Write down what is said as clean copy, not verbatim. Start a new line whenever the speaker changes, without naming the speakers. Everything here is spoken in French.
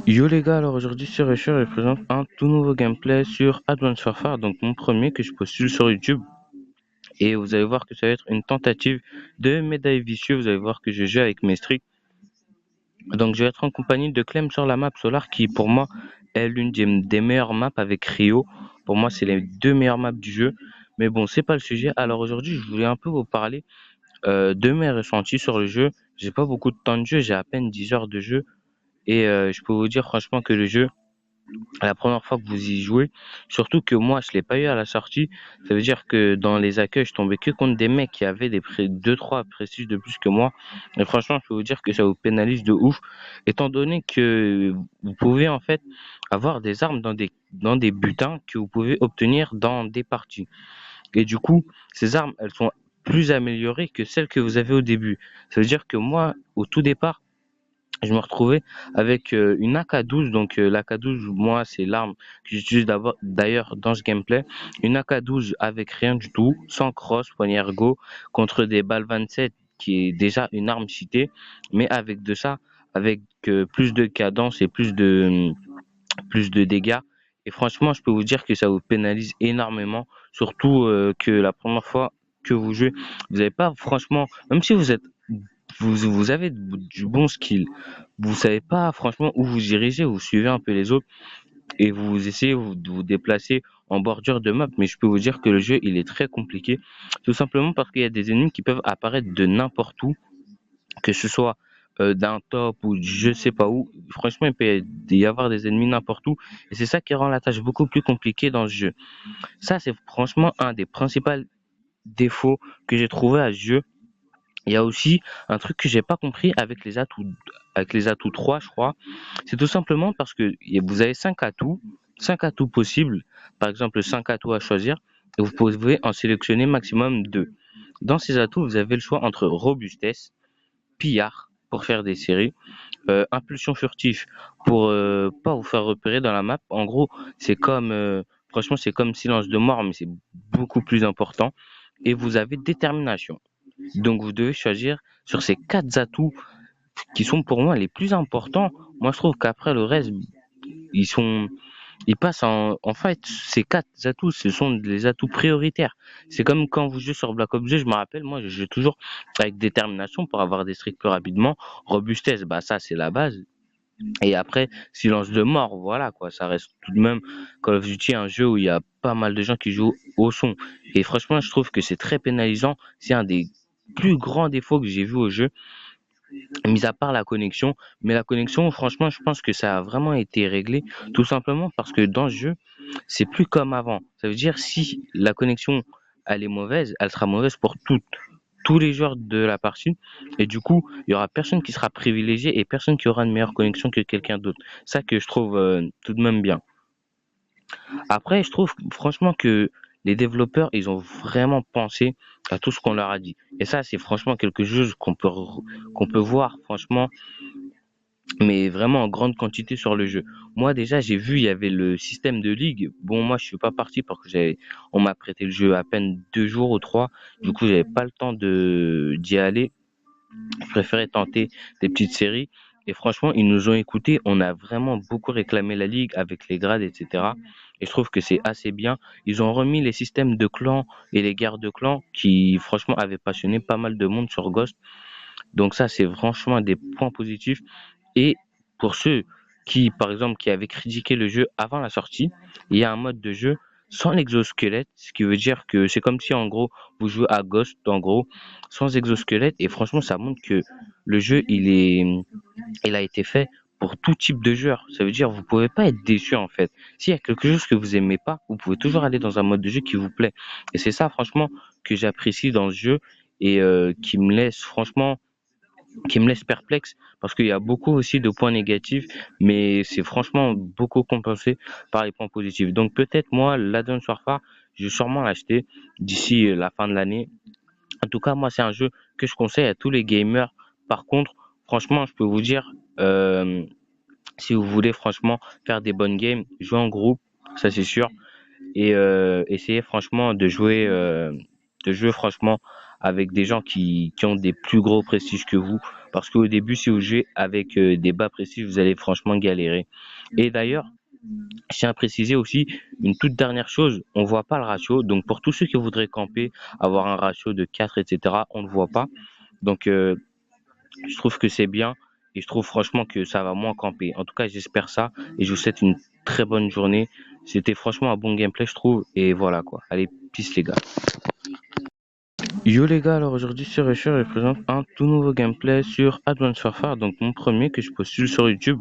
Yo les gars, alors aujourd'hui sur Rusher, je présente un tout nouveau gameplay sur Advanced Warfare, donc mon premier que je postule sur YouTube. Et vous allez voir que ça va être une tentative de médaille vicieux. Vous allez voir que je joue avec mes streaks. Donc je vais être en compagnie de Clem sur la map Solar qui pour moi est l'une des meilleures maps avec Rio. Pour moi c'est les deux meilleures maps du jeu. Mais bon, c'est pas le sujet. Alors aujourd'hui je voulais un peu vous parler de mes ressentis sur le jeu. J'ai pas beaucoup de temps de jeu, j'ai à peine 10 heures de jeu. Et je peux vous dire franchement que le jeu, la première fois que vous y jouez, surtout que moi je l'ai pas eu à la sortie, ça veut dire que dans les accueils je tombais que contre des mecs qui avaient des 2-3 prestiges de plus que moi. Et franchement je peux vous dire que ça vous pénalise de ouf, étant donné que vous pouvez en fait avoir des armes dans des butins que vous pouvez obtenir dans des parties. Et du coup, ces armes elles sont plus améliorées que celles que vous avez au début. Ça veut dire que moi au tout départ je me retrouvais avec une AK-12. Donc l'AK-12, moi, c'est l'arme que j'utilise d'ailleurs dans ce gameplay. Une AK-12 avec rien du tout, sans crosse, poignée ergo, contre des balles 27, qui est déjà une arme cheatée, mais avec de ça, avec plus de cadence et plus de dégâts. Et franchement, je peux vous dire que ça vous pénalise énormément, surtout que la première fois que vous jouez, vous n'avez pas franchement, même si vous avez du bon skill, vous savez pas franchement où vous dirigez, vous suivez un peu les autres et vous essayez de vous déplacer en bordure de map, mais je peux vous dire que le jeu il est très compliqué, tout simplement parce qu'il y a des ennemis qui peuvent apparaître de n'importe où, que ce soit d'un top ou je sais pas où. Franchement, il peut y avoir des ennemis n'importe où et c'est ça qui rend la tâche beaucoup plus compliquée dans ce jeu. Ça, c'est franchement un des principaux défauts que j'ai trouvé à ce jeu. Il y a aussi un truc que j'ai pas compris avec les atouts 3, je crois. C'est tout simplement parce que vous avez 5 atouts possibles, par exemple 5 atouts à choisir, et vous pouvez en sélectionner maximum 2. Dans ces atouts, vous avez le choix entre robustesse, pillard pour faire des séries, impulsion furtif pour pas vous faire repérer dans la map. En gros, c'est comme franchement c'est comme silence de mort, mais c'est beaucoup plus important. Et vous avez détermination. Donc vous devez choisir sur ces 4 atouts qui sont pour moi les plus importants. Moi je trouve qu'après le reste, ils sont ils passent en fait ces 4 atouts, ce sont les atouts prioritaires. C'est comme quand vous jouez sur Black Ops 2, je me rappelle, moi je joue toujours avec détermination pour avoir des streaks plus rapidement. Robustesse, bah ça c'est la base. Et après, silence de mort, voilà quoi, ça reste tout de même Call of Duty, un jeu où il y a pas mal de gens qui jouent au son. Et franchement, je trouve que c'est très pénalisant. C'est un des plus grands défauts que j'ai vu au jeu, mis à part la connexion. Mais la connexion, franchement, je pense que ça a vraiment été réglé, tout simplement parce que dans ce jeu, c'est plus comme avant. Ça veut dire si la connexion elle est mauvaise, elle sera mauvaise pour tous les joueurs de la partie. Et du coup, il y aura personne qui sera privilégié et personne qui aura une meilleure connexion que quelqu'un d'autre. Ça que je trouve tout de même bien. Après, je trouve franchement que les développeurs, ils ont vraiment pensé à tout ce qu'on leur a dit. Et ça, c'est franchement quelque chose qu'on peut voir, franchement, mais vraiment en grande quantité sur le jeu. Moi, déjà, j'ai vu, il y avait le système de ligue. Bon, moi, je suis pas parti parce que on m'a prêté le jeu à peine 2 jours ou 3. Du coup, j'avais pas le temps d'y aller. Je préférais tenter des petites séries. Et franchement, ils nous ont écoutés. On a vraiment beaucoup réclamé la ligue avec les grades, etc. Et je trouve que c'est assez bien. Ils ont remis les systèmes de clans et les guerres de clans qui, franchement, avaient passionné pas mal de monde sur Ghost. Donc ça, c'est franchement des points positifs. Et pour ceux qui, par exemple, qui avaient critiqué le jeu avant la sortie, il y a un mode de jeu sans l'exosquelette, ce qui veut dire que c'est comme si en gros vous jouez à Ghost en gros sans exosquelette et franchement ça montre que le jeu il a été fait pour tout type de joueur. Ça veut dire vous pouvez pas être déçu en fait. S'il y a quelque chose que vous aimez pas, vous pouvez toujours aller dans un mode de jeu qui vous plaît. Et c'est ça franchement que j'apprécie dans ce jeu et qui me laisse perplexe parce qu'il y a beaucoup aussi de points négatifs, mais c'est franchement beaucoup compensé par les points positifs. Donc peut-être moi, l'Advance Warfare, je vais sûrement l'acheter d'ici la fin de l'année. En tout cas, moi, c'est un jeu que je conseille à tous les gamers. Par contre, franchement, je peux vous dire, si vous voulez franchement faire des bonnes games, jouez en groupe, ça c'est sûr, et essayez franchement de jouer franchement avec des gens qui ont des plus gros prestiges que vous parce qu'au début, si vous jouez avec des bas précis, vous allez franchement galérer. Et d'ailleurs, je tiens à préciser aussi une toute dernière chose, on voit pas le ratio, donc pour tous ceux qui voudraient camper, avoir un ratio de 4, etc., on ne voit pas. Donc je trouve que c'est bien et je trouve franchement que ça va moins camper. En tout cas, j'espère ça et je vous souhaite une très bonne journée. C'était franchement un bon gameplay, je trouve. Et voilà quoi. Allez, peace les gars. Yo les gars, alors aujourd'hui sur Rusher, je présente un tout nouveau gameplay sur Advanced Warfare, donc mon premier que je postule sur YouTube.